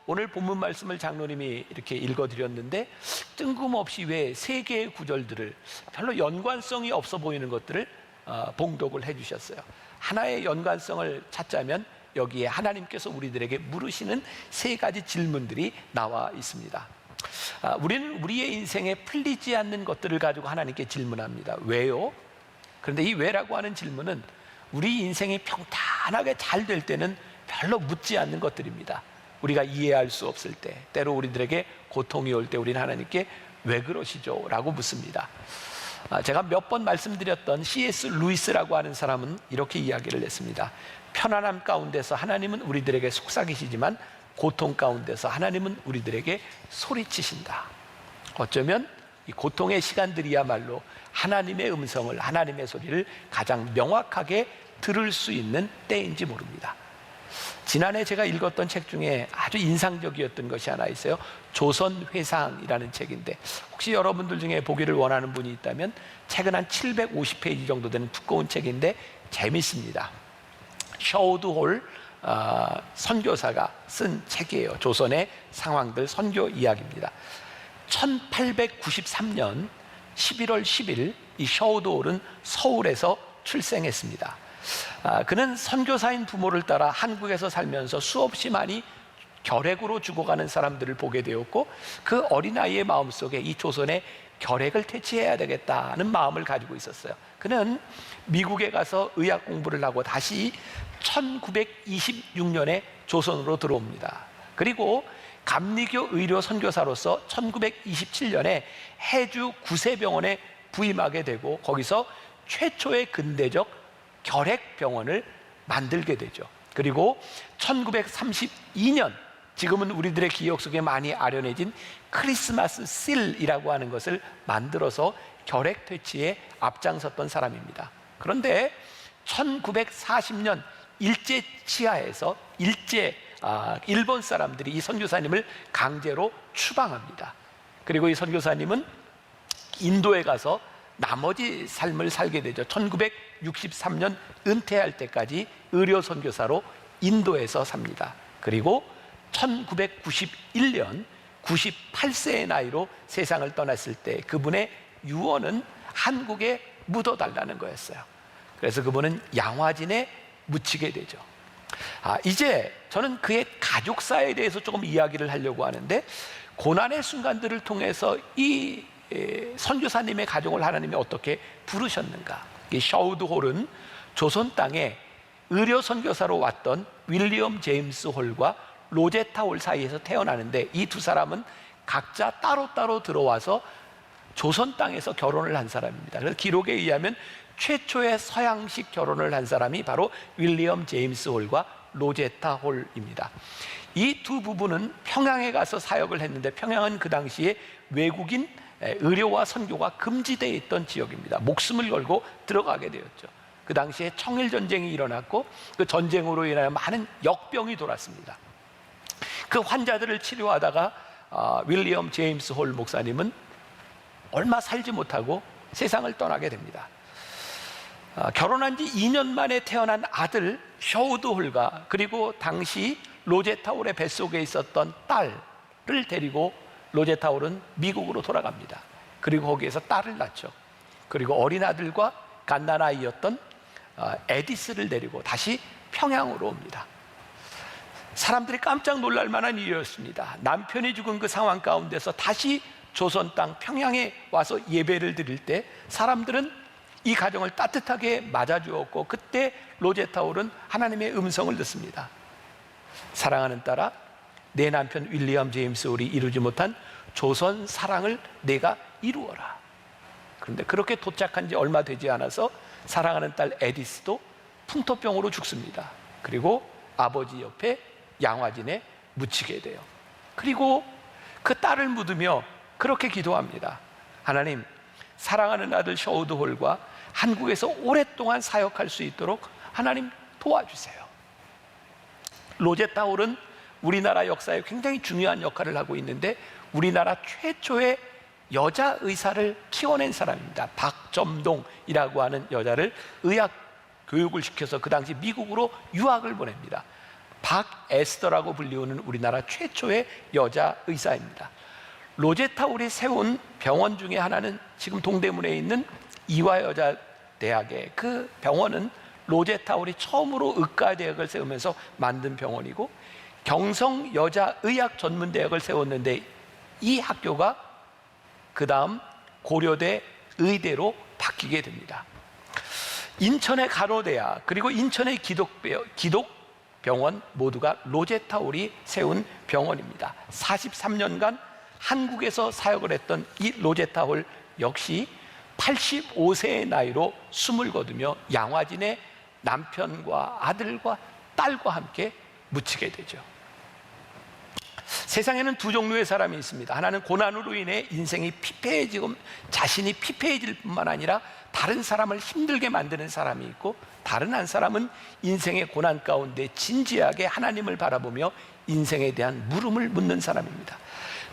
오늘 본문 말씀을 장로님이 이렇게 읽어드렸는데 뜬금없이 왜 세 개의 구절들을 별로 연관성이 없어 보이는 것들을 봉독을 해주셨어요. 하나의 연관성을 찾자면 여기에 하나님께서 우리들에게 물으시는 세 가지 질문들이 나와 있습니다. 우리는 우리의 인생에 풀리지 않는 것들을 가지고 하나님께 질문합니다. 왜요? 그런데 이 왜라고 하는 질문은 우리 인생이 평탄하게 잘 될 때는 별로 묻지 않는 것들입니다. 우리가 이해할 수 없을 때, 때로 우리들에게 고통이 올 때 우리는 하나님께 왜 그러시죠? 라고 묻습니다. 제가 몇 번 말씀드렸던 C.S. 루이스라고 하는 사람은 이렇게 이야기를 했습니다. 편안함 가운데서 하나님은 우리들에게 속삭이시지만 고통 가운데서 하나님은 우리들에게 소리치신다. 어쩌면 이 고통의 시간들이야말로 하나님의 음성을, 하나님의 소리를 가장 명확하게 들을 수 있는 때인지 모릅니다. 지난해 제가 읽었던 책 중에 아주 인상적이었던 것이 하나 있어요. 조선회상이라는 책인데 혹시 여러분들 중에 보기를 원하는 분이 있다면 책은 한 750페이지 정도 되는 두꺼운 책인데 재밌습니다. 셔우드 선교사가 쓴 책이에요. 조선의 상황들 선교 이야기입니다. 1893년 11월 10일 이 셔우드 홀은 서울에서 출생했습니다. 그는 선교사인 부모를 따라 한국에서 살면서 수없이 많이 결핵으로 죽어가는 사람들을 보게 되었고 그 어린아이의 마음속에 이 조선의 결핵을 퇴치해야 되겠다는 마음을 가지고 있었어요. 그는 미국에 가서 의학 공부를 하고 다시 1926년에 조선으로 들어옵니다. 그리고 감리교 의료 선교사로서 1927년에 해주 구세병원에 부임하게 되고 거기서 최초의 근대적 결핵병원을 만들게 되죠. 그리고 1932년 지금은 우리들의 기억 속에 많이 아련해진 크리스마스 실이라고 하는 것을 만들어서 결핵 퇴치에 앞장섰던 사람입니다. 그런데 1940년 일제 치하에서 일본 사람들이 이 선교사님을 강제로 추방합니다. 그리고 이 선교사님은 인도에 가서 나머지 삶을 살게 되죠. 1963년 은퇴할 때까지 의료 선교사로 인도에서 삽니다. 그리고 1991년 98세의 나이로 세상을 떠났을 때 그분의 유언은 한국에 묻어달라는 거였어요. 그래서 그분은 양화진에 묻히게 되죠. 이제 저는 그의 가족사에 대해서 조금 이야기를 하려고 하는데 고난의 순간들을 통해서 이 선교사님의 가족을 하나님이 어떻게 부르셨는가. 이 셔우드 홀은 조선 땅에 의료 선교사로 왔던 윌리엄 제임스 홀과 로제타 홀 사이에서 태어나는데 이 두 사람은 각자 따로따로 들어와서 조선 땅에서 결혼을 한 사람입니다. 그래서 기록에 의하면 최초의 서양식 결혼을 한 사람이 바로 윌리엄 제임스 홀과 로제타 홀입니다. 이 두 부부는 평양에 가서 사역을 했는데 평양은 그 당시에 외국인 의료와 선교가 금지되어 있던 지역입니다. 목숨을 걸고 들어가게 되었죠. 그 당시에 청일전쟁이 일어났고 그 전쟁으로 인하여 많은 역병이 돌았습니다. 그 환자들을 치료하다가 윌리엄 제임스 홀 목사님은 얼마 살지 못하고 세상을 떠나게 됩니다. 결혼한 지 2년 만에 태어난 아들 셔우드 홀과 그리고 당시 로제타 홀의 뱃속에 있었던 딸을 데리고 로제타 홀은 미국으로 돌아갑니다. 그리고 거기에서 딸을 낳죠. 그리고 어린 아들과 갓난아이였던 에디스를 데리고 다시 평양으로 옵니다. 사람들이 깜짝 놀랄 만한 일이었습니다. 남편이 죽은 그 상황 가운데서 다시 조선 땅 평양에 와서 예배를 드릴 때 사람들은 이 가정을 따뜻하게 맞아주었고 그때 로제타 홀은 하나님의 음성을 듣습니다. 사랑하는 딸아, 내 남편 윌리엄 제임스 홀이 이루지 못한 조선 사랑을 내가 이루어라. 그런데 그렇게 도착한 지 얼마 되지 않아서 사랑하는 딸 에디스도 풍토병으로 죽습니다. 그리고 아버지 옆에 양화진에 묻히게 돼요. 그리고 그 딸을 묻으며 그렇게 기도합니다. 하나님, 사랑하는 아들 셔우드 홀과 한국에서 오랫동안 사역할 수 있도록 하나님 도와주세요. 로제타 홀은 우리나라 역사에 굉장히 중요한 역할을 하고 있는데 우리나라 최초의 여자 의사를 키워낸 사람입니다. 박점동이라고 하는 여자를 의학 교육을 시켜서 그 당시 미국으로 유학을 보냅니다. 박에스더라고 불리우는 우리나라 최초의 여자 의사입니다. 로제타 울이 세운 병원 중에 하나는 지금 동대문에 있는 이화여자대학의 그 병원은 로제타 울이 처음으로 의과대학을 세우면서 만든 병원이고, 경성여자의학전문대학을 세웠는데 이 학교가 그 다음 고려대 의대로 바뀌게 됩니다. 인천의 간호대학 그리고 인천의 기독병원 모두가 로제타 울이 세운 병원입니다. 43년간 한국에서 사역을 했던 이 로제타 울 역시 85세의 나이로 숨을 거두며 양화진의 남편과 아들과 딸과 함께 묻히게 되죠. 세상에는 두 종류의 사람이 있습니다. 하나는 고난으로 인해 인생이 피폐해지고 자신이 피폐해질 뿐만 아니라 다른 사람을 힘들게 만드는 사람이 있고, 다른 한 사람은 인생의 고난 가운데 진지하게 하나님을 바라보며 인생에 대한 물음을 묻는 사람입니다.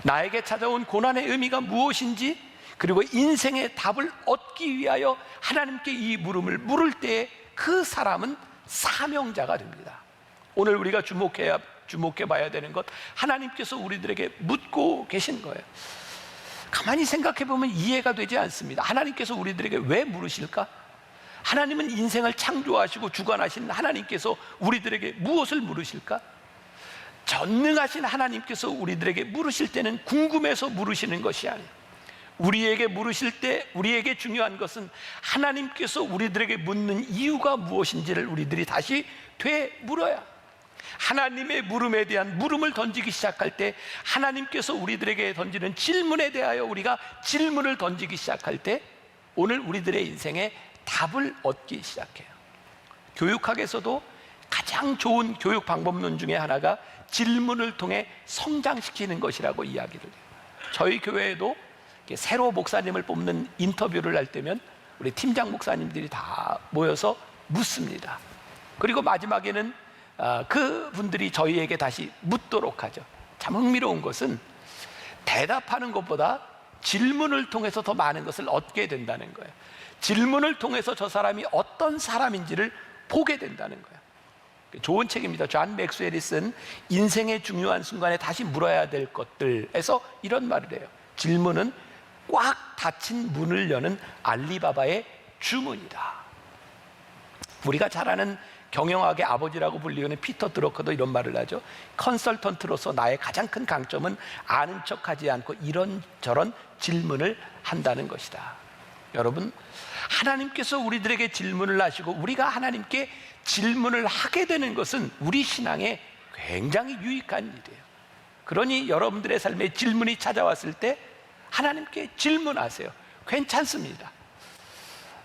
나에게 찾아온 고난의 의미가 무엇인지, 그리고 인생의 답을 얻기 위하여 하나님께 이 물음을 물을 때에 그 사람은 사명자가 됩니다. 오늘 우리가 주목해 봐야 되는 것, 하나님께서 우리들에게 묻고 계신 거예요. 가만히 생각해 보면 이해가 되지 않습니다. 하나님께서 우리들에게 왜 물으실까? 하나님은 인생을 창조하시고 주관하신 하나님께서 우리들에게 무엇을 물으실까? 전능하신 하나님께서 우리들에게 물으실 때는 궁금해서 물으시는 것이 아니에요. 우리에게 물으실 때 우리에게 중요한 것은 하나님께서 우리들에게 묻는 이유가 무엇인지를 우리들이 다시 되물어야, 하나님의 물음에 대한 물음을 던지기 시작할 때, 하나님께서 우리들에게 던지는 질문에 대하여 우리가 질문을 던지기 시작할 때 오늘 우리들의 인생에 답을 얻기 시작해요. 교육학에서도 가장 좋은 교육 방법론 중에 하나가 질문을 통해 성장시키는 것이라고 이야기를 해요. 저희 교회에도 새로 목사님을 뽑는 인터뷰를 할 때면 우리 팀장 목사님들이 다 모여서 묻습니다. 그리고 마지막에는 그 분들이 저희에게 다시 묻도록 하죠. 참 흥미로운 것은 대답하는 것보다 질문을 통해서 더 많은 것을 얻게 된다는 거예요. 질문을 통해서 저 사람이 어떤 사람인지를 보게 된다는 거예요. 좋은 책입니다. 존 맥스웰이 쓴 인생의 중요한 순간에 다시 물어야 될 것들에서 이런 말을 해요. 질문은 꽉 닫힌 문을 여는 알리바바의 주문이다. 우리가 잘 아는 경영학의 아버지라고 불리우는 피터 드러커도 이런 말을 하죠. 컨설턴트로서 나의 가장 큰 강점은 아는 척하지 않고 이런저런 질문을 한다는 것이다. 여러분, 하나님께서 우리들에게 질문을 하시고 우리가 하나님께 질문을 하게 되는 것은 우리 신앙에 굉장히 유익한 일이에요. 그러니 여러분들의 삶에 질문이 찾아왔을 때 하나님께 질문하세요. 괜찮습니다.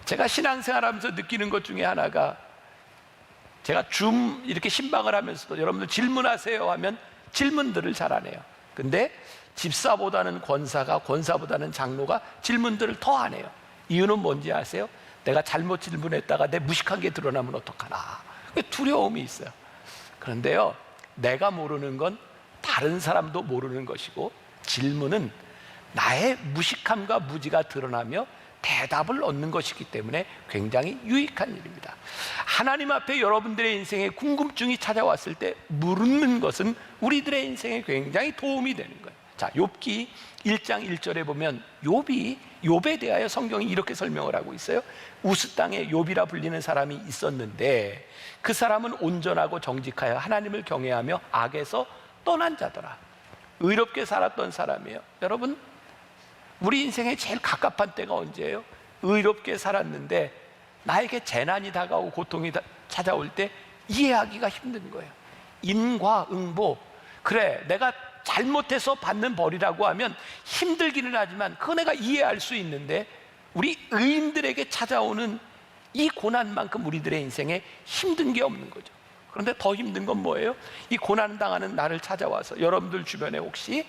제가 신앙생활하면서 느끼는 것 중에 하나가, 제가 이렇게 신방을 하면서도 여러분들 질문하세요 하면 질문들을 잘 안 해요. 근데 집사보다는 권사보다는 장로가 질문들을 더 안 해요. 이유는 뭔지 아세요? 내가 잘못 질문했다가 내 무식한 게 드러나면 어떡하나, 두려움이 있어요. 그런데요, 내가 모르는 건 다른 사람도 모르는 것이고, 질문은 나의 무식함과 무지가 드러나며 대답을 얻는 것이기 때문에 굉장히 유익한 일입니다. 하나님 앞에 여러분들의 인생에 궁금증이 찾아왔을 때 물는 것은 우리들의 인생에 굉장히 도움이 되는 거예요. 자, 욥기 1장 1절에 보면 욥에 대하여 성경이 이렇게 설명을 하고 있어요. 우스 땅에 욥이라 불리는 사람이 있었는데 그 사람은 온전하고 정직하여 하나님을 경외하며 악에서 떠난 자더라. 의롭게 살았던 사람이에요. 여러분, 우리 인생에 제일 갑갑한 때가 언제예요? 의롭게 살았는데 나에게 재난이 다가오고 고통이 찾아올 때 이해하기가 힘든 거예요. 인과응보, 그래 내가 잘못해서 받는 벌이라고 하면 힘들기는 하지만 그거 내가 이해할 수 있는데, 우리 의인들에게 찾아오는 이 고난만큼 우리들의 인생에 힘든 게 없는 거죠. 그런데 더 힘든 건 뭐예요? 이 고난 당하는 나를 찾아와서, 여러분들 주변에 혹시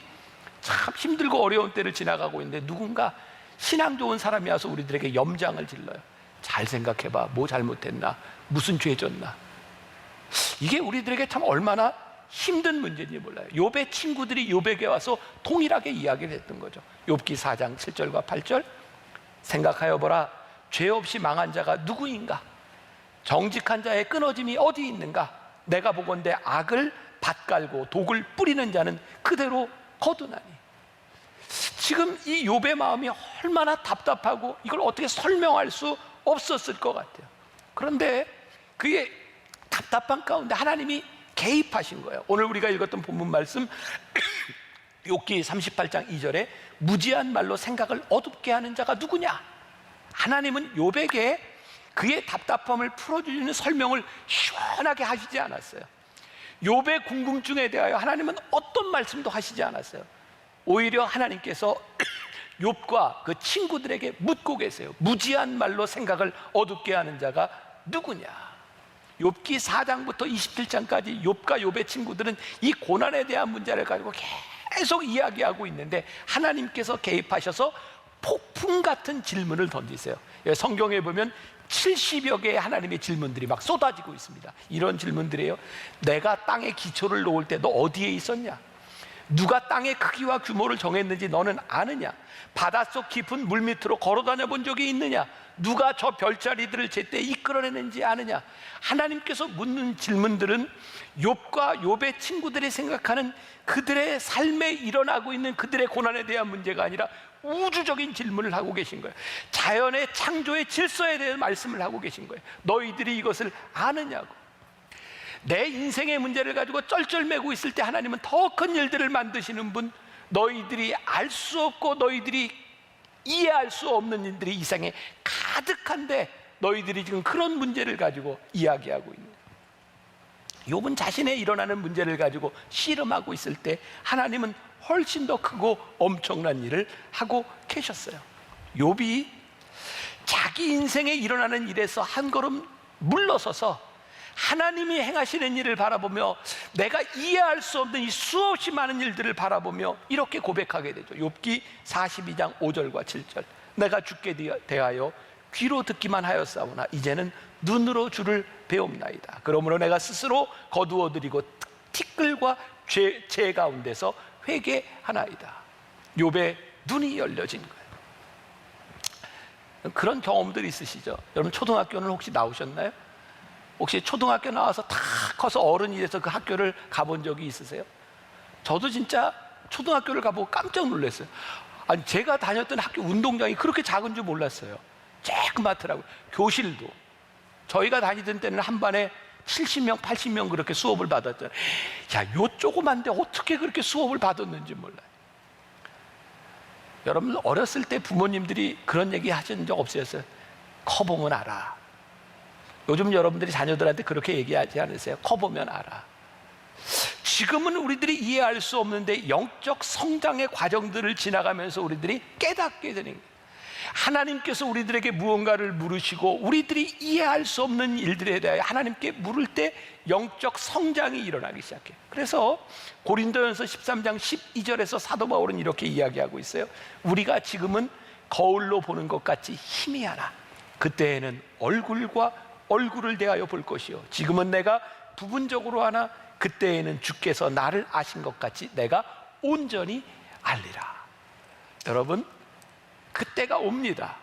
참 힘들고 어려운 때를 지나가고 있는데 누군가 신앙 좋은 사람이 와서 우리들에게 염장을 질러요. 잘 생각해봐, 뭐 잘못했나, 무슨 죄 졌나. 이게 우리들에게 참 얼마나 힘든 문제인지 몰라요. 욥의 친구들이 욥에게 와서 동일하게 이야기를 했던 거죠. 욥기 4장 7절과 8절, 생각하여 보라, 죄 없이 망한 자가 누구인가? 정직한 자의 끊어짐이 어디 있는가? 내가 보건대 악을 밭갈고 독을 뿌리는 자는 그대로 거두나니. 지금 이 욥의 마음이 얼마나 답답하고 이걸 어떻게 설명할 수 없었을 것 같아요. 그런데 그의 답답한 가운데 하나님이 개입하신 거예요. 오늘 우리가 읽었던 본문 말씀 욥기 38장 2절에 무지한 말로 생각을 어둡게 하는 자가 누구냐? 하나님은 욥에게 그의 답답함을 풀어주는 설명을 시원하게 하시지 않았어요. 욥의 궁금증에 대하여 하나님은 어떤 말씀도 하시지 않았어요. 오히려 하나님께서 욥과 그 친구들에게 묻고 계세요. 무지한 말로 생각을 어둡게 하는 자가 누구냐? 욥기 4장부터 27장까지 욥과 욥의 친구들은 이 고난에 대한 문제를 가지고 계속 이야기하고 있는데 하나님께서 개입하셔서 폭풍 같은 질문을 던지세요. 성경에 보면 70여 개의 하나님의 질문들이 막 쏟아지고 있습니다. 이런 질문들이에요. 내가 땅에 기초를 놓을 때 너 어디에 있었냐? 누가 땅의 크기와 규모를 정했는지 너는 아느냐? 바닷속 깊은 물 밑으로 걸어다녀 본 적이 있느냐? 누가 저 별자리들을 제때 이끌어내는지 아느냐? 하나님께서 묻는 질문들은 욥과 욥의 친구들이 생각하는 그들의 삶에 일어나고 있는 그들의 고난에 대한 문제가 아니라 우주적인 질문을 하고 계신 거예요. 자연의 창조의 질서에 대해 말씀을 하고 계신 거예요. 너희들이 이것을 아느냐고. 내 인생의 문제를 가지고 쩔쩔매고 있을 때 하나님은 더 큰 일들을 만드시는 분, 너희들이 알 수 없고 너희들이 이해할 수 없는 일들이 이 세상에 가득한데 너희들이 지금 그런 문제를 가지고 이야기하고 있는 거예요. 욥은 자신의 일어나는 문제를 가지고 씨름하고 있을 때 하나님은 훨씬 더 크고 엄청난 일을 하고 계셨어요. 욥이 자기 인생에 일어나는 일에서 한 걸음 물러서서 하나님이 행하시는 일을 바라보며 내가 이해할 수 없는 이 수없이 많은 일들을 바라보며 이렇게 고백하게 되죠. 욥기 42장 5절과 7절. 내가 주께 대하여 귀로 듣기만 하였사오나 이제는 눈으로 주를 배웁나이다. 그러므로 내가 스스로 거두어드리고 티끌과 죄 가운데서 회개하나이다. 욥의 눈이 열려진 거예요. 그런 경험들 있으시죠? 여러분 초등학교는 혹시 나오셨나요? 혹시 초등학교 나와서 다 커서 어른이 돼서 그 학교를 가본 적이 있으세요? 저도 진짜 초등학교를 가보고 깜짝 놀랐어요. 아니 제가 다녔던 학교 운동장이 그렇게 작은 줄 몰랐어요. 쬐끄맣더라고요. 교실도 저희가 다니던 때는 한 반에 70명, 80명 그렇게 수업을 받았잖아요. 야, 요 조그만데 어떻게 그렇게 수업을 받았는지 몰라요. 여러분 어렸을 때 부모님들이 그런 얘기 하신 적 없으셨어요? 커보면 알아. 요즘 여러분들이 자녀들한테 그렇게 얘기하지 않으세요? 커보면 알아. 지금은 우리들이 이해할 수 없는데 영적 성장의 과정들을 지나가면서 우리들이 깨닫게 되는 거예요. 하나님께서 우리들에게 무언가를 물으시고 우리들이 이해할 수 없는 일들에 대하여 하나님께 물을 때 영적 성장이 일어나기 시작해요. 그래서 고린도전서 13장 12절에서 사도 바울은 이렇게 이야기하고 있어요. 우리가 지금은 거울로 보는 것 같이 희미하나 그때에는 얼굴과 얼굴을 대하여 볼 것이요 지금은 내가 부분적으로 하나 그때에는 주께서 나를 아신 것 같이 내가 온전히 알리라. 여러분 그때가 옵니다.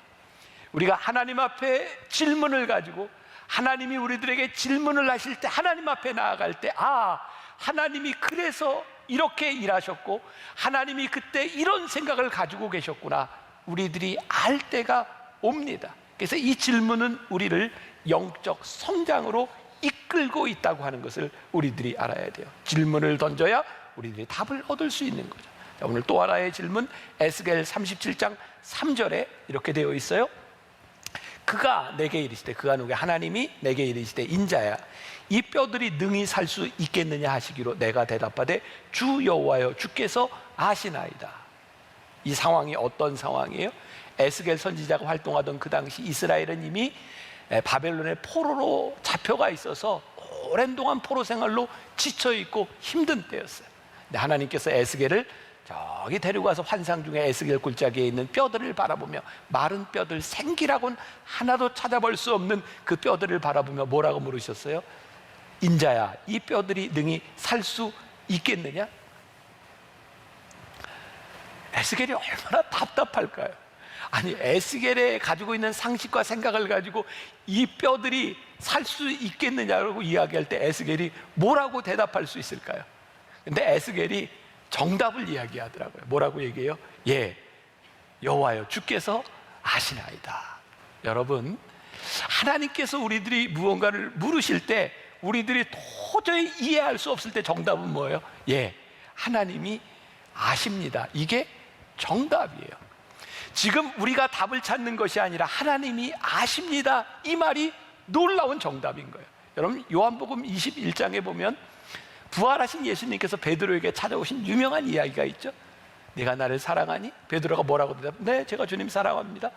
우리가 하나님 앞에 질문을 가지고 하나님이 우리들에게 질문을 하실 때 하나님 앞에 나아갈 때 하나님이 그래서 이렇게 일하셨고 하나님이 그때 이런 생각을 가지고 계셨구나 우리들이 알 때가 옵니다. 그래서 이 질문은 우리를 영적 성장으로 이끌고 있다고 하는 것을 우리들이 알아야 돼요. 질문을 던져야 우리들이 답을 얻을 수 있는 거죠. 자, 오늘 또 하나의 질문 에스겔 37장 3절에 이렇게 되어 있어요. 그가 내게 이르시되 그가 누구야? 하나님이 내게 이르시되 인자야 이 뼈들이 능히 살 수 있겠느냐 하시기로 내가 대답하되 주 여호와여 주께서 아시나이다. 이 상황이 어떤 상황이에요? 에스겔 선지자가 활동하던 그 당시 이스라엘은 이미 바벨론의 포로로 잡혀가 있어서 오랜 동안 포로 생활로 지쳐있고 힘든 때였어요. 근데 하나님께서 에스겔을 저기 데리고 가서 환상 중에 에스겔 골짜기에 있는 뼈들을 바라보며 마른 뼈들 생기라고는 하나도 찾아볼 수 없는 그 뼈들을 바라보며 뭐라고 물으셨어요? 인자야 이 뼈들이 능히 살 수 있겠느냐? 에스겔이 얼마나 답답할까요? 아니 에스겔에 가지고 있는 상식과 생각을 가지고 이 뼈들이 살 수 있겠느냐고 이야기할 때 에스겔이 뭐라고 대답할 수 있을까요? 근데 에스겔이 정답을 이야기하더라고요. 뭐라고 얘기해요? 예, 여호와여 주께서 아시나이다. 여러분, 하나님께서 우리들이 무언가를 물으실 때 우리들이 도저히 이해할 수 없을 때 정답은 뭐예요? 예, 하나님이 아십니다. 이게 정답이에요. 지금 우리가 답을 찾는 것이 아니라 하나님이 아십니다, 이 말이 놀라운 정답인 거예요. 여러분, 요한복음 21장에 보면 부활하신 예수님께서 베드로에게 찾아오신 유명한 이야기가 있죠. 네가 나를 사랑하니? 베드로가 뭐라고 대답해? 네, 제가 주님 사랑합니다.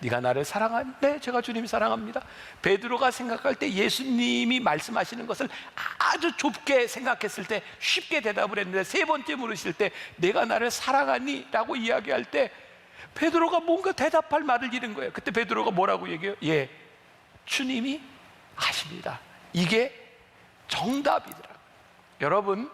네가 나를 사랑하니? 네, 제가 주님 사랑합니다. 베드로가 생각할 때 예수님이 말씀하시는 것을 아주 좁게 생각했을 때 쉽게 대답을 했는데, 세 번째 물으실 때 내가 나를 사랑하니? 라고 이야기할 때 베드로가 뭔가 대답할 말을 잃은 거예요. 그때 베드로가 뭐라고 얘기해요? 예, 주님이 아십니다. 이게 정답이더라고요. 여러분,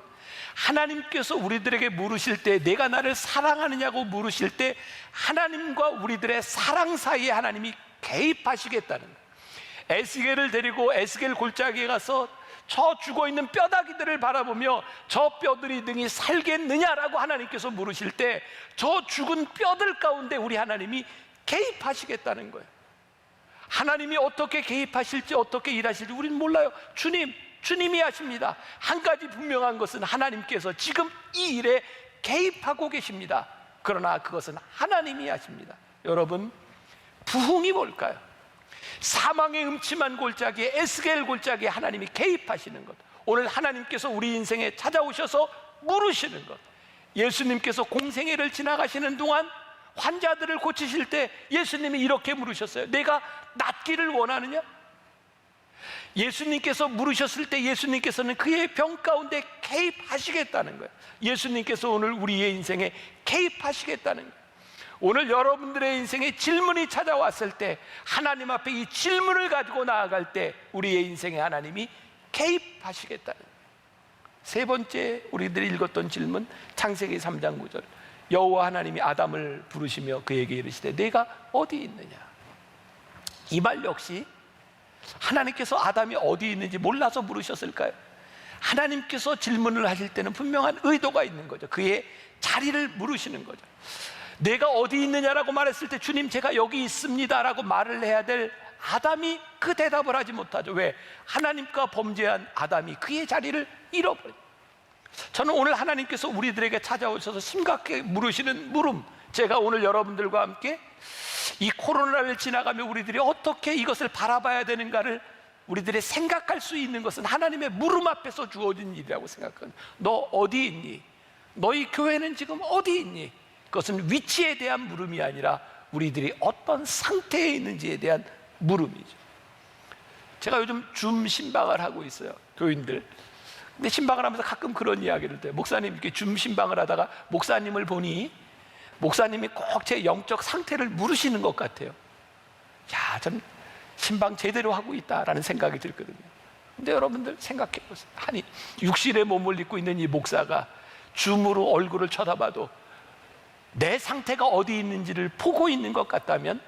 하나님께서 우리들에게 물으실 때, 내가 나를 사랑하느냐고 물으실 때 하나님과 우리들의 사랑 사이에 하나님이 개입하시겠다는 거예요. 에스겔을 데리고 에스겔 골짜기에 가서 저 죽어있는 뼈다귀들을 바라보며 저 뼈들이 능히 살겠느냐라고 하나님께서 물으실 때 저 죽은 뼈들 가운데 우리 하나님이 개입하시겠다는 거예요. 하나님이 어떻게 개입하실지, 어떻게 일하실지 우리는 몰라요. 주님이 아십니다. 한 가지 분명한 것은 하나님께서 지금 이 일에 개입하고 계십니다. 그러나 그것은 하나님이 아십니다. 여러분, 부흥이 뭘까요? 사망의 음침한 골짜기에, 에스겔 골짜기에 하나님이 개입하시는 것. 오늘 하나님께서 우리 인생에 찾아오셔서 물으시는 것. 예수님께서 공생애를 지나가시는 동안 환자들을 고치실 때 예수님이 이렇게 물으셨어요. 내가 낫기를 원하느냐? 예수님께서 물으셨을 때 예수님께서는 그의 병 가운데 개입하시겠다는 거예요. 예수님께서 오늘 우리의 인생에 개입하시겠다는 거예요. 오늘 여러분들의 인생에 질문이 찾아왔을 때 하나님 앞에 이 질문을 가지고 나아갈 때 우리의 인생에 하나님이 개입하시겠다는 거예요. 세 번째 우리들이 읽었던 질문, 창세기 3장 9절. 여호와 하나님이 아담을 부르시며 그에게 이르시되 내가 어디 있느냐? 이 말 역시 하나님께서 아담이 어디 있는지 몰라서 물으셨을까요? 하나님께서 질문을 하실 때는 분명한 의도가 있는 거죠. 그의 자리를 물으시는 거죠. 내가 어디 있느냐라고 말했을 때 주님 제가 여기 있습니다 라고 말을 해야 될 아담이 그 대답을 하지 못하죠. 왜? 하나님과 범죄한 아담이 그의 자리를 잃어버려요. 저는 오늘 하나님께서 우리들에게 찾아오셔서 심각하게 물으시는 물음, 제가 오늘 여러분들과 함께 이 코로나를 지나가며 우리들이 어떻게 이것을 바라봐야 되는가를 우리들이 생각할 수 있는 것은 하나님의 물음 앞에서 주어진 일이라고 생각합니다. 너 어디 있니? 너희 교회는 지금 어디 있니? 그것은 위치에 대한 물음이 아니라 우리들이 어떤 상태에 있는지에 대한 물음이죠. 제가 요즘 줌 신방을 하고 있어요, 교인들. 근데 신방을 하면서 가끔 그런 이야기를 해요. 목사님, 이렇게 줌 신방을 하다가 목사님을 보니 목사님이 꼭 제 영적 상태를 물으시는 것 같아요. 야, 참 신방 제대로 하고 있다라는 생각이 들거든요. 근데 여러분들 생각해 보세요. 아니, 육신의 몸을 입고 있는 이 목사가 줌으로 얼굴을 쳐다봐도 내 상태가 어디 있는지를 보고 있는 것 같다면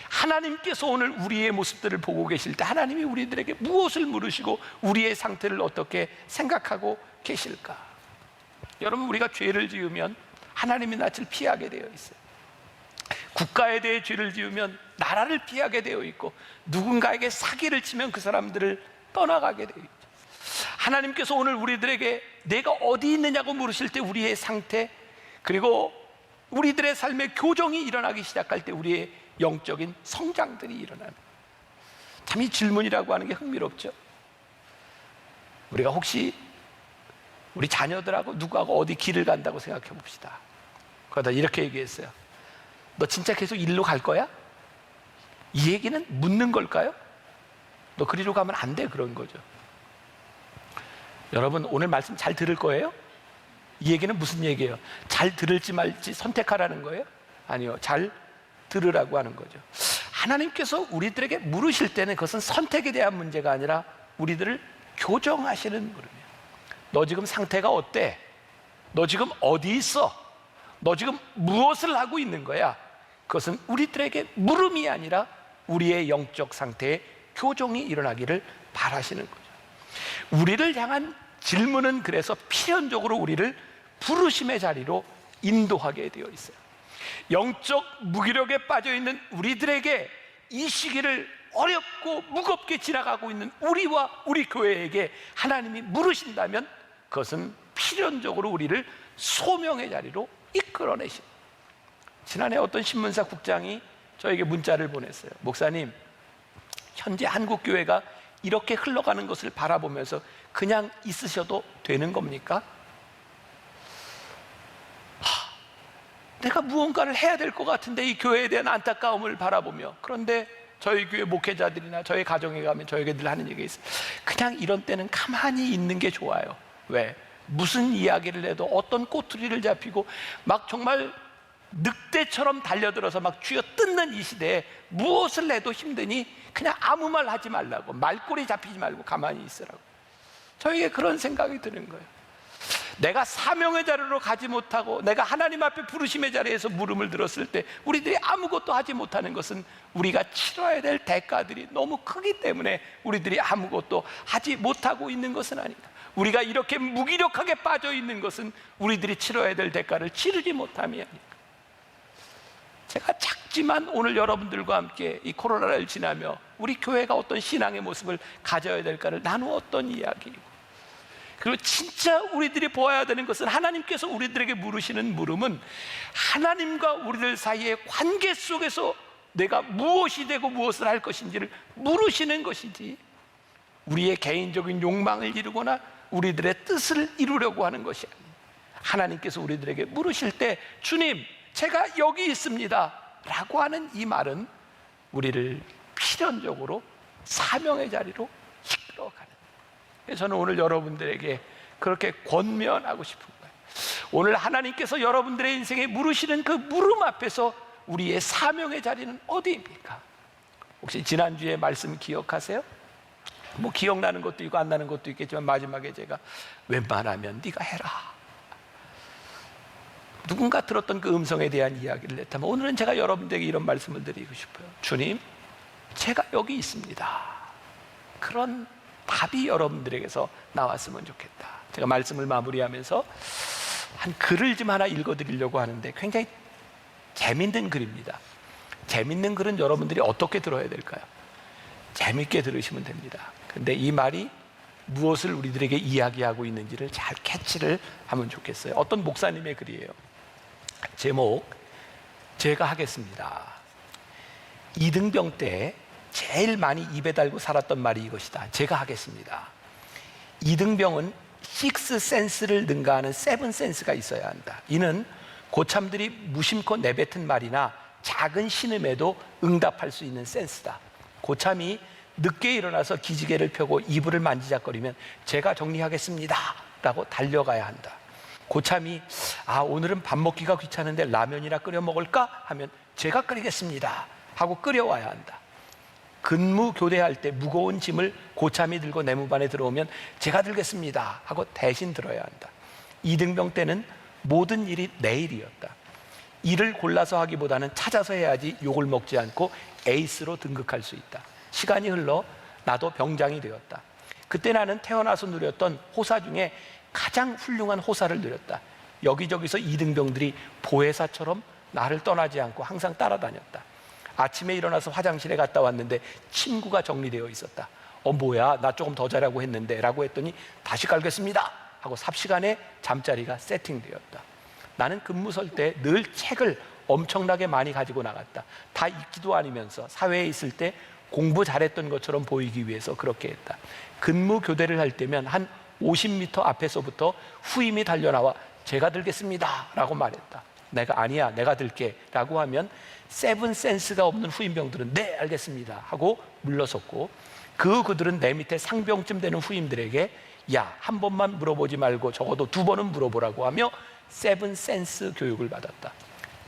하나님께서 오늘 우리의 모습들을 보고 계실 때 하나님이 우리들에게 무엇을 물으시고 우리의 상태를 어떻게 생각하고 계실까? 여러분, 우리가 죄를 지으면 하나님의 낯을 피하게 되어 있어요. 국가에 대해 죄를 지으면 나라를 피하게 되어 있고, 누군가에게 사기를 치면 그 사람들을 떠나가게 되어 있죠. 하나님께서 오늘 우리들에게 내가 어디 있느냐고 물으실 때 우리의 상태, 그리고 우리들의 삶의 교정이 일어나기 시작할 때 우리의 영적인 성장들이 일어나는, 참 이 질문이라고 하는 게 흥미롭죠. 우리가 혹시 우리 자녀들하고 누구하고 어디 길을 간다고 생각해 봅시다. 그러다 이렇게 얘기했어요. 너 진짜 계속 일로 갈 거야? 이 얘기는 묻는 걸까요? 너 그리로 가면 안 돼, 그런 거죠. 여러분, 오늘 말씀 잘 들을 거예요? 이 얘기는 무슨 얘기예요? 잘 들을지 말지 선택하라는 거예요? 아니요, 잘 들으라고 하는 거죠. 하나님께서 우리들에게 물으실 때는 그것은 선택에 대한 문제가 아니라 우리들을 교정하시는 물음이에요. 너 지금 상태가 어때? 너 지금 어디 있어? 너 지금 무엇을 하고 있는 거야? 그것은 우리들에게 물음이 아니라 우리의 영적 상태에 교정이 일어나기를 바라시는 거죠. 우리를 향한 질문은 그래서 필연적으로 우리를 부르심의 자리로 인도하게 되어 있어요. 영적 무기력에 빠져있는 우리들에게 이 시기를 어렵고 무겁게 지나가고 있는 우리와 우리 교회에게 하나님이 물으신다면 그것은 필연적으로 우리를 소명의 자리로 이끌어내십니다. 지난해 어떤 신문사 국장이 저에게 문자를 보냈어요. 목사님, 현재 한국 교회가 이렇게 흘러가는 것을 바라보면서 그냥 있으셔도 되는 겁니까? 내가 무언가를 해야 될 것 같은데 이 교회에 대한 안타까움을 바라보며, 그런데 저희 교회 목회자들이나 저희 가정에 가면 저에게 늘 하는 얘기가 있어요. 그냥 이런 때는 가만히 있는 게 좋아요. 왜? 무슨 이야기를 해도 어떤 꼬투리를 잡히고 막 정말 늑대처럼 달려들어서 막 쥐어 뜯는 이 시대에 무엇을 해도 힘드니 그냥 아무 말 하지 말라고, 말꼬리 잡히지 말고 가만히 있으라고. 저에게 그런 생각이 드는 거예요. 내가 사명의 자리로 가지 못하고 내가 하나님 앞에 부르심의 자리에서 물음을 들었을 때 우리들이 아무것도 하지 못하는 것은 우리가 치러야 될 대가들이 너무 크기 때문에 우리들이 아무것도 하지 못하고 있는 것은 아니다. 우리가 이렇게 무기력하게 빠져 있는 것은 우리들이 치러야 될 대가를 치르지 못함이니까. 제가 작지만 오늘 여러분들과 함께 이 코로나를 지나며 우리 교회가 어떤 신앙의 모습을 가져야 될까를 나누었던 이야기이고, 그리고 진짜 우리들이 보아야 되는 것은 하나님께서 우리들에게 물으시는 물음은 하나님과 우리들 사이의 관계 속에서 내가 무엇이 되고 무엇을 할 것인지를 물으시는 것이지, 우리의 개인적인 욕망을 이루거나 우리들의 뜻을 이루려고 하는 것이 아닙니다. 하나님께서 우리들에게 물으실 때 주님, 제가 여기 있습니다 라고 하는 이 말은 우리를 필연적으로 사명의 자리로 이끌어가는, 그래서 저는 오늘 여러분들에게 그렇게 권면하고 싶은 거예요. 오늘 하나님께서 여러분들의 인생에 물으시는 그 물음 앞에서 우리의 사명의 자리는 어디입니까? 혹시 지난주에 말씀 기억하세요? 뭐 기억나는 것도 있고 안 나는 것도 있겠지만 마지막에 제가 웬만하면 네가 해라, 누군가 들었던 그 음성에 대한 이야기를 했다면 오늘은 제가 여러분들에게 이런 말씀을 드리고 싶어요. 주님, 제가 여기 있습니다. 그런 답이 여러분들에게서 나왔으면 좋겠다. 제가 말씀을 마무리하면서 한 글을 좀 하나 읽어드리려고 하는데 굉장히 재밌는 글입니다. 재밌는 글은 여러분들이 어떻게 들어야 될까요? 재밌게 들으시면 됩니다. 근데 이 말이 무엇을 우리들에게 이야기하고 있는지를 잘 캐치를 하면 좋겠어요. 어떤 목사님의 글이에요. 제목, 제가 하겠습니다. 이등병 때 제일 많이 입에 달고 살았던 말이 이것이다. 제가 하겠습니다. 이등병은 식스 센스를 능가하는 세븐 센스가 있어야 한다. 이는 고참들이 무심코 내뱉은 말이나 작은 신음에도 응답할 수 있는 센스다. 고참이 늦게 일어나서 기지개를 펴고 이불을 만지작거리면 제가 정리하겠습니다 라고 달려가야 한다. 고참이 오늘은 밥 먹기가 귀찮은데 라면이나 끓여 먹을까 하면 제가 끓이겠습니다 하고 끓여와야 한다. 근무 교대할 때 무거운 짐을 고참이 들고 내무반에 들어오면 제가 들겠습니다 하고 대신 들어야 한다. 이등병 때는 모든 일이 내 일이었다. 일을 골라서 하기보다는 찾아서 해야지 욕을 먹지 않고 에이스로 등극할 수 있다. 시간이 흘러 나도 병장이 되었다. 그때 나는 태어나서 누렸던 호사 중에 가장 훌륭한 호사를 누렸다. 여기저기서 이등병들이 보혜사처럼 나를 떠나지 않고 항상 따라다녔다. 아침에 일어나서 화장실에 갔다 왔는데 침구가 정리되어 있었다. 뭐야, 나 조금 더 자라고 했는데 라고 했더니 다시 깔겠습니다 하고 삽시간에 잠자리가 세팅되었다. 나는 근무 설 때 늘 책을 엄청나게 많이 가지고 나갔다. 다 읽지도 않으면서 사회에 있을 때 공부 잘했던 것처럼 보이기 위해서 그렇게 했다. 근무 교대를 할 때면 한 50m 앞에서부터 후임이 달려나와 제가 들겠습니다 라고 말했다. 내가 아니야, 내가 들게 라고 하면 세븐 센스가 없는 후임병들은 네 알겠습니다 하고 물러섰고, 그들은 내 밑에 상병쯤 되는 후임들에게 야, 한 번만 물어보지 말고 적어도 2번은 물어보라고 하며 세븐 센스 교육을 받았다.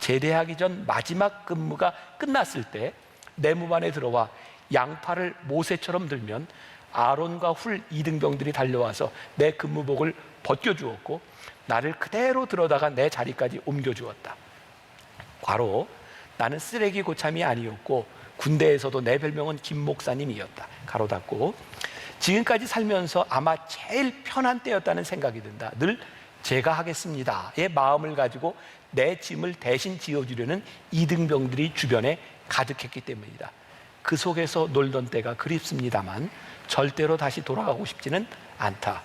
제대하기 전 마지막 근무가 끝났을 때 내무반에 들어와 양팔을 모세처럼 들면 아론과 훌 이등병들이 달려와서 내 근무복을 벗겨주었고 나를 그대로 들어다가 내 자리까지 옮겨주었다. 과로 나는 쓰레기 고참이 아니었고 군대에서도 내 별명은 김 목사님이었다. 가로 닫고 지금까지 살면서 아마 제일 편한 때였다는 생각이 든다. 늘 제가 하겠습니다의 마음을 가지고 내 짐을 대신 지어주려는 이등병들이 주변에 가득했기 때문이다. 그 속에서 놀던 때가 그립습니다만 절대로 다시 돌아가고 싶지는 않다.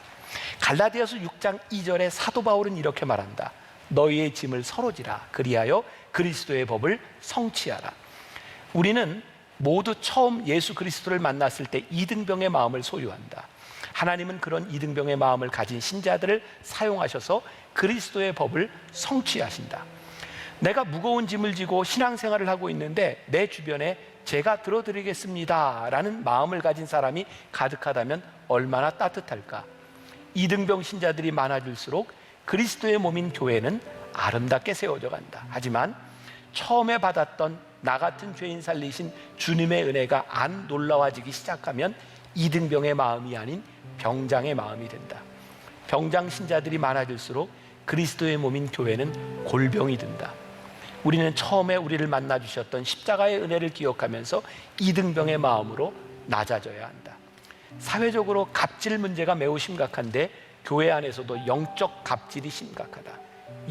갈라디아서 6장 2절에 사도 바울은 이렇게 말한다. 너희의 짐을 서로 지라. 그리하여 그리스도의 법을 성취하라. 우리는 모두 처음 예수 그리스도를 만났을 때 이등병의 마음을 소유한다. 하나님은 그런 이등병의 마음을 가진 신자들을 사용하셔서 그리스도의 법을 성취하신다. 내가 무거운 짐을 지고 신앙생활을 하고 있는데 내 주변에 제가 들어드리겠습니다 라는 마음을 가진 사람이 가득하다면 얼마나 따뜻할까. 이등병 신자들이 많아질수록 그리스도의 몸인 교회는 아름답게 세워져 간다. 하지만 처음에 받았던 나 같은 죄인 살리신 주님의 은혜가 안 놀라워지기 시작하면 이등병의 마음이 아닌 병장의 마음이 된다. 병장 신자들이 많아질수록 그리스도의 몸인 교회는 골병이 든다. 우리는 처음에 우리를 만나 주셨던 십자가의 은혜를 기억하면서 이등병의 마음으로 낮아져야 한다. 사회적으로 갑질 문제가 매우 심각한데 교회 안에서도 영적 갑질이 심각하다.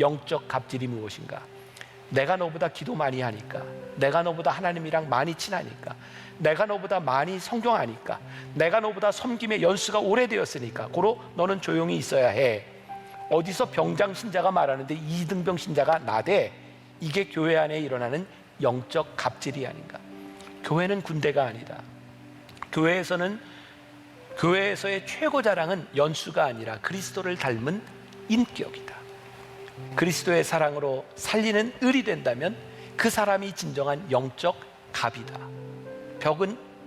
영적 갑질이 무엇인가? 내가 너보다 기도 많이 하니까, 내가 너보다 하나님이랑 많이 친하니까, 내가 너보다 많이 성경 아니까, 내가 너보다 섬김의 연수가 오래되었으니까 고로 너는 조용히 있어야 해. 어디서 병장 신자가 말하는데 이등병 신자가 나대. 이게 교회 안에 일어나는 영적 갑질이 아닌가. 교회는 군대가 아니다. 교회에서의 최고 자랑은 연수가 아니라 그리스도를 닮은 인격이다. 그리스도의 사랑으로 살리는 을이 된다면 그 사람이 진정한 영적 갑이다.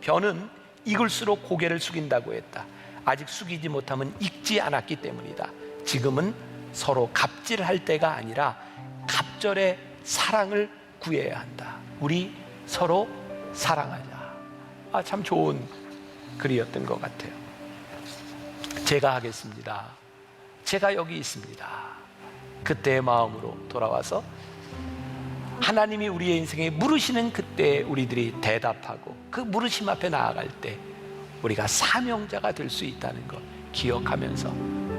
벼는 익을수록 고개를 숙인다고 했다. 아직 숙이지 못하면 익지 않았기 때문이다. 지금은 서로 갑질할 때가 아니라 갑절의 사랑을 구해야 한다. 우리 서로 사랑하자. 참 좋은 글이었던 것 같아요. 제가 하겠습니다. 제가 여기 있습니다. 그때의 마음으로 돌아와서 하나님이 우리의 인생에 물으시는 그때 우리들이 대답하고 그 물으심 앞에 나아갈 때 우리가 사명자가 될 수 있다는 것 기억하면서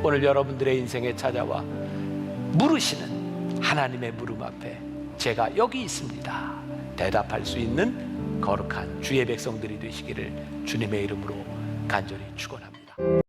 오늘 여러분들의 인생에 찾아와 물으시는 하나님의 물음 앞에 제가 여기 있습니다. 대답할 수 있는 거룩한 주의 백성들이 되시기를 주님의 이름으로 간절히 축원합니다.